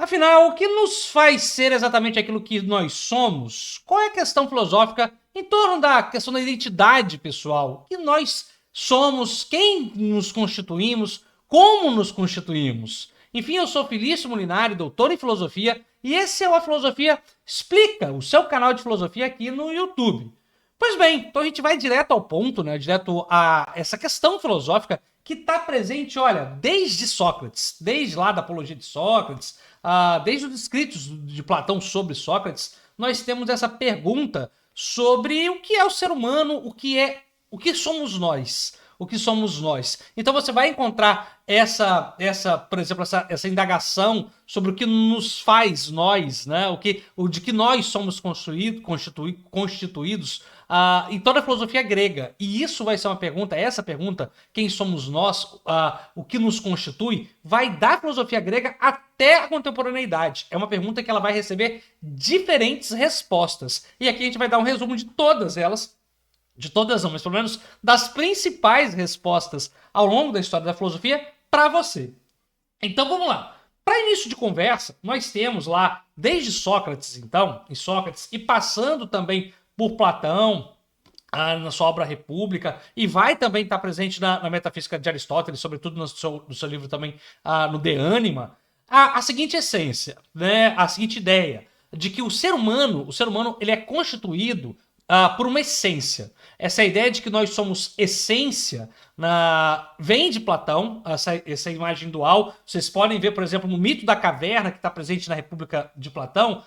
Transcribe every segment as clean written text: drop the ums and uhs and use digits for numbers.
Afinal, o que nos faz ser exatamente aquilo que nós somos? Qual é a questão filosófica em torno da questão da identidade pessoal? O que nós somos, quem nos constituímos, como nos constituímos? Enfim, eu sou Felício Molinari, doutor em filosofia, e esse é o A Filosofia Explica, o seu canal de filosofia aqui no YouTube. Pois bem, então a gente vai direto ao ponto, né? Direto a essa questão filosófica que está presente, olha, desde Sócrates, desde lá da Apologia de Sócrates, desde os escritos de Platão sobre Sócrates, nós temos essa pergunta sobre o que é o ser humano, o que somos nós. O que somos nós. Então você vai encontrar por exemplo, essa indagação sobre o que nos faz nós, né? De que nós somos constituídos em toda a filosofia grega. E isso vai ser uma pergunta, essa pergunta, quem somos nós, o que nos constitui, vai da filosofia grega até a contemporaneidade. É uma pergunta que ela vai receber diferentes respostas. E aqui a gente vai dar um resumo de todas elas, de todas não, mas pelo menos das principais respostas ao longo da história da filosofia para você. Então vamos lá. Para início de conversa, nós temos lá, desde Sócrates, então, e passando também por Platão, na sua obra República, e vai também estar presente na Metafísica de Aristóteles, sobretudo no seu livro também, no De Anima, a seguinte essência, né, a seguinte ideia, de que o ser humano ele é constituído por uma essência. Essa ideia de que nós somos essência vem de Platão, essa imagem dual. Vocês podem ver, por exemplo, no mito da caverna, que está presente na República de Platão,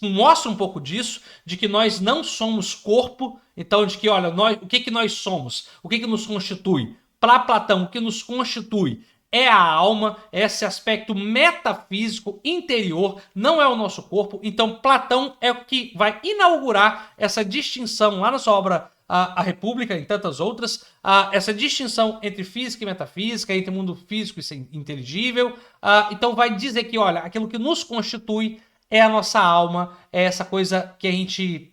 mostra um pouco disso, de que nós não somos corpo, então de que, olha, o que nós somos? O que nos constitui? Para Platão, o que nos constitui é a alma, esse aspecto metafísico interior, não é o nosso corpo. Então Platão é o que vai inaugurar essa distinção lá na sua obra A República e tantas outras, essa distinção entre física e metafísica, entre mundo físico e inteligível. Então vai dizer que, olha, aquilo que nos constitui é a nossa alma, é essa coisa que a gente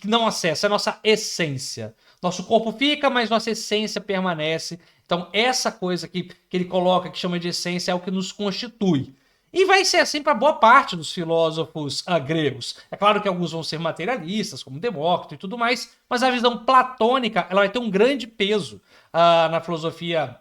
não acessa, é a nossa essência. Nosso corpo fica, mas nossa essência permanece. Então essa coisa que ele coloca, que chama de essência, é o que nos constitui. E vai ser assim para boa parte dos filósofos gregos. É claro que alguns vão ser materialistas, como Demócrito e tudo mais, mas a visão platônica ela vai ter um grande peso na filosofia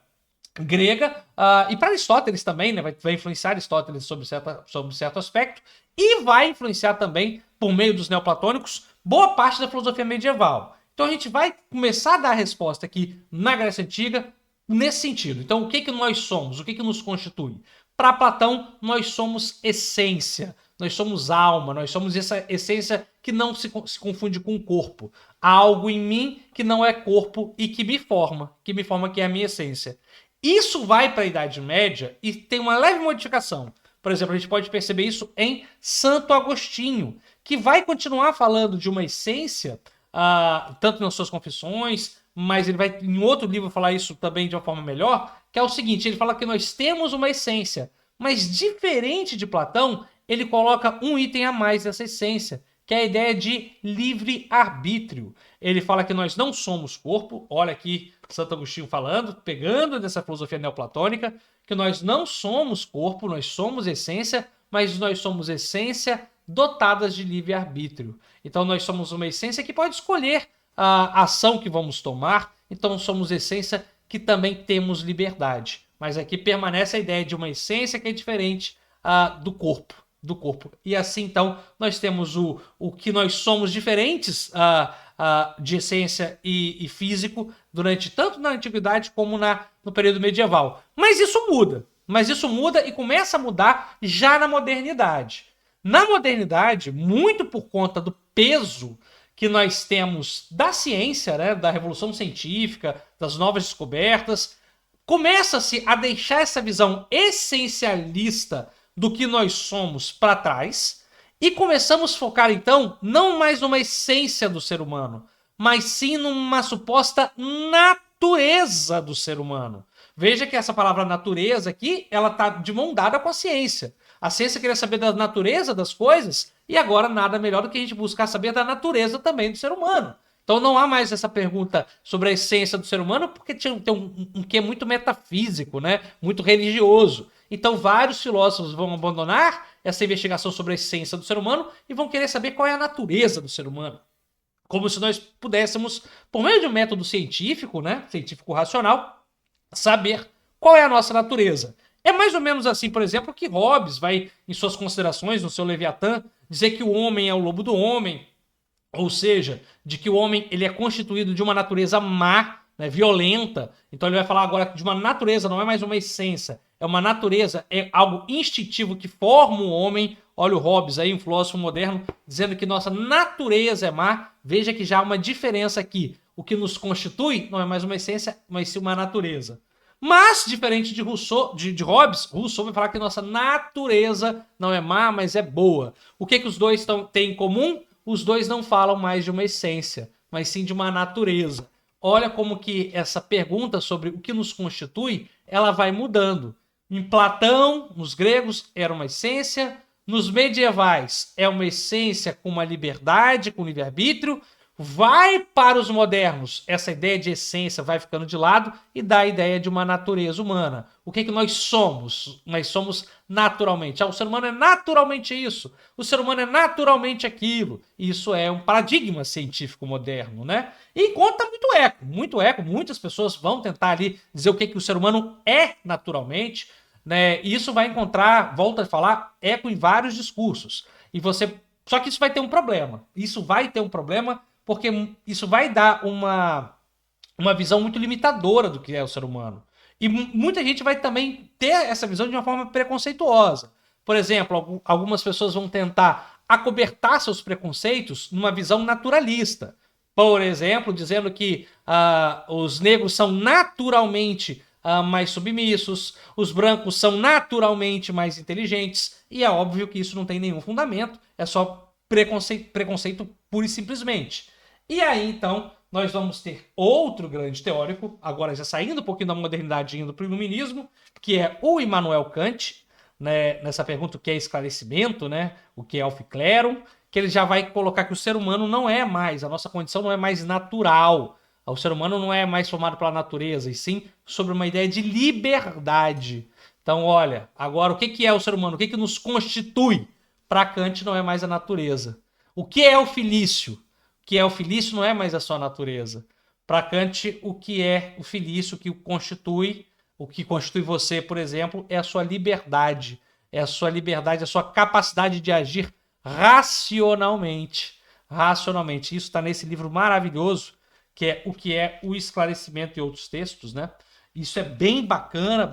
grega, e para Aristóteles também, né, vai influenciar Aristóteles sobre certo aspecto, e vai influenciar também, por meio dos neoplatônicos, boa parte da filosofia medieval. Então a gente vai começar a dar a resposta aqui na Grécia Antiga nesse sentido. Então o que nós somos? O que nos constitui? Para Platão, nós somos essência, nós somos alma, nós somos essa essência que não se confunde com o corpo. Há algo em mim que não é corpo e que me forma, que é a minha essência. Isso vai para a Idade Média e tem uma leve modificação. Por exemplo, a gente pode perceber isso em Santo Agostinho, que vai continuar falando de uma essência, tanto nas suas confissões, mas ele vai em outro livro falar isso também de uma forma melhor, que é o seguinte, ele fala que nós temos uma essência, mas diferente de Platão, ele coloca um item a mais dessa essência, que é a ideia de livre-arbítrio. Ele fala que nós não somos corpo, olha aqui Santo Agostinho falando, pegando dessa filosofia neoplatônica, que nós não somos corpo, nós somos essência, mas nós somos essência dotadas de livre-arbítrio. Então nós somos uma essência que pode escolher a ação que vamos tomar, então somos essência que também temos liberdade. Mas aqui permanece a ideia de uma essência que é diferente do corpo. E assim, então, nós temos o que nós somos diferentes de essência e físico tanto na antiguidade como no período medieval. Mas isso muda e começa a mudar já na modernidade. Na modernidade, muito por conta do peso que nós temos da ciência, né, da revolução científica, das novas descobertas, começa-se a deixar essa visão essencialista do que nós somos para trás e começamos a focar, então, não mais numa essência do ser humano, mas sim numa suposta natureza do ser humano. Veja que essa palavra natureza aqui, ela está de mão dada com a ciência. A ciência queria saber da natureza das coisas e agora nada melhor do que a gente buscar saber da natureza também do ser humano. Então não há mais essa pergunta sobre a essência do ser humano porque tem um quê muito metafísico, né? Muito religioso. Então vários filósofos vão abandonar essa investigação sobre a essência do ser humano e vão querer saber qual é a natureza do ser humano. Como se nós pudéssemos, por meio de um método científico, né, científico racional, saber qual é a nossa natureza. É mais ou menos assim, por exemplo, que Hobbes vai, em suas considerações, no seu Leviatã, dizer que o homem é o lobo do homem, ou seja, de que o homem ele é constituído de uma natureza má, né, violenta. Então ele vai falar agora de uma natureza, não é mais uma essência, é uma natureza, é algo instintivo que forma o homem. Olha o Hobbes aí, um filósofo moderno, dizendo que nossa natureza é má. Veja que já há uma diferença aqui. O que nos constitui não é mais uma essência, mas sim uma natureza. Mas, diferente de Rousseau, de Hobbes, Rousseau vai falar que nossa natureza não é má, mas é boa. O que os dois têm em comum? Os dois não falam mais de uma essência, mas sim de uma natureza. Olha como que essa pergunta sobre o que nos constitui, ela vai mudando. Em Platão, nos gregos, era uma essência. Nos medievais, é uma essência com uma liberdade, com livre-arbítrio. Vai para os modernos, essa ideia de essência vai ficando de lado e dá a ideia de uma natureza humana. O que nós somos? Nós somos naturalmente. O ser humano é naturalmente isso. O ser humano é naturalmente aquilo. Isso é um paradigma científico moderno, né? E encontra muito eco. Muitas pessoas vão tentar ali dizer o que o ser humano é naturalmente, né? E isso vai encontrar, volta a falar, eco em vários discursos. Só que isso vai ter um problema. Porque isso vai dar uma visão muito limitadora do que é o ser humano. E muita gente vai também ter essa visão de uma forma preconceituosa. Por exemplo, algumas pessoas vão tentar acobertar seus preconceitos numa visão naturalista. Por exemplo, dizendo que os negros são naturalmente mais submissos, os brancos são naturalmente mais inteligentes, e é óbvio que isso não tem nenhum fundamento, é só preconceito pura e simplesmente. E aí, então, nós vamos ter outro grande teórico, agora já saindo um pouquinho da modernidade e indo para o iluminismo, que é o Immanuel Kant, né, nessa pergunta o que é esclarecimento, né, o que é alficlero, que ele já vai colocar que o ser humano não é mais, a nossa condição não é mais natural, o ser humano não é mais formado pela natureza, e sim sobre uma ideia de liberdade. Então, olha, agora o que é o ser humano? O que nos constitui? Para Kant não é mais a natureza. O que é o Felício? O que é o Felício não é mais a sua natureza. Para Kant, o que é o Felício, o que constitui você, por exemplo, é a sua liberdade. É a sua liberdade, a sua capacidade de agir racionalmente. Racionalmente. Isso está nesse livro maravilhoso, que é O que é o Esclarecimento e Outros Textos, né? Isso é bem bacana,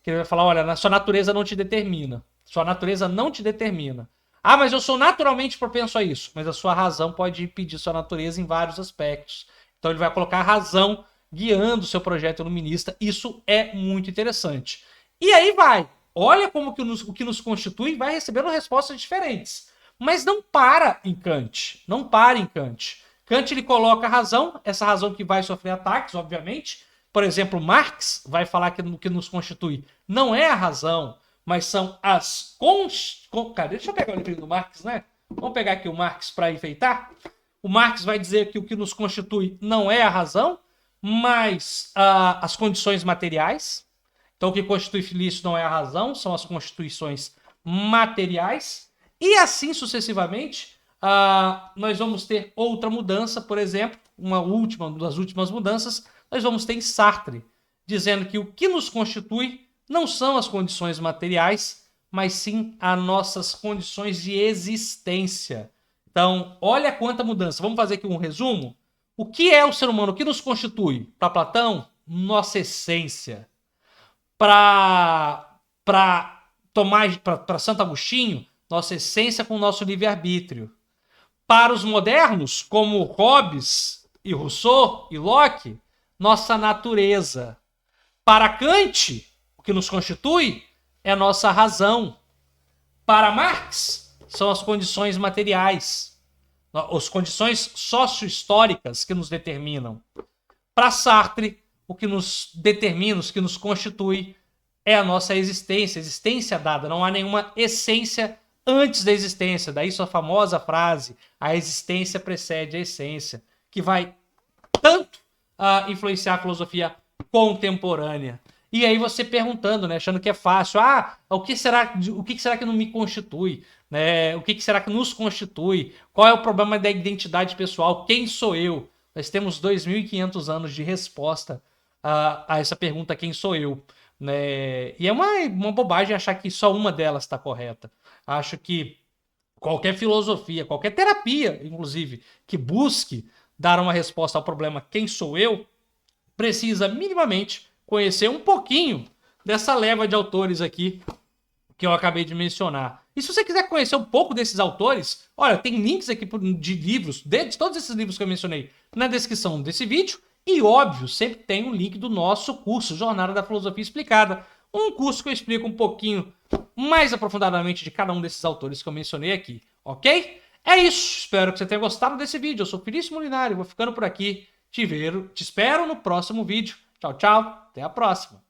que ele vai falar, olha, a sua natureza não te determina. Sua natureza não te determina. Ah, mas eu sou naturalmente propenso a isso. Mas a sua razão pode impedir sua natureza em vários aspectos. Então ele vai colocar a razão guiando o seu projeto iluminista. Isso é muito interessante. E aí vai. Olha como o que nos constitui vai recebendo respostas diferentes. Mas não para em Kant. Não para em Kant. Kant ele coloca a razão, essa razão que vai sofrer ataques, obviamente. Por exemplo, Marx vai falar que o que nos constitui não é a razão, mas são as... Deixa eu pegar o livro do Marx, né? Vamos pegar aqui o Marx para enfeitar. O Marx vai dizer que o que nos constitui não é a razão, mas as condições materiais. Então, o que constitui Felício não é a razão, são as constituições materiais. E assim sucessivamente, nós vamos ter outra mudança, por exemplo, uma das últimas mudanças, nós vamos ter em Sartre, dizendo que o que nos constitui não são as condições materiais, mas sim as nossas condições de existência. Então, olha quanta mudança. Vamos fazer aqui um resumo? O que é o ser humano? O que nos constitui? Para Platão, nossa essência. Para Santo Agostinho, nossa essência com o nosso livre-arbítrio. Para os modernos, como Hobbes e Rousseau e Locke, nossa natureza. Para Kant, o que nos constitui é a nossa razão. Para Marx, são as condições materiais, as condições socio-históricas que nos determinam. Para Sartre, o que nos determina, o que nos constitui é a nossa existência dada. Não há nenhuma essência antes da existência. Daí sua famosa frase, a existência precede a essência, que vai tanto influenciar a filosofia contemporânea. E aí você perguntando, né, achando que é fácil. O que será que não me constitui? Né? O que será que nos constitui? Qual é o problema da identidade pessoal? Quem sou eu? Nós temos 2.500 anos de resposta a essa pergunta, quem sou eu? Né? E é uma bobagem achar que só uma delas está correta. Acho que qualquer filosofia, qualquer terapia, inclusive, que busque dar uma resposta ao problema quem sou eu, precisa minimamente conhecer um pouquinho dessa leva de autores aqui que eu acabei de mencionar. E se você quiser conhecer um pouco desses autores, olha, tem links aqui de livros, de todos esses livros que eu mencionei, na descrição desse vídeo. E, óbvio, sempre tem um link do nosso curso, Jornada da Filosofia Explicada. Um curso que eu explico um pouquinho mais aprofundadamente de cada um desses autores que eu mencionei aqui, ok? É isso, espero que você tenha gostado desse vídeo. Eu sou Felício Molinari, vou ficando por aqui. Te espero no próximo vídeo. Tchau, tchau, até a próxima.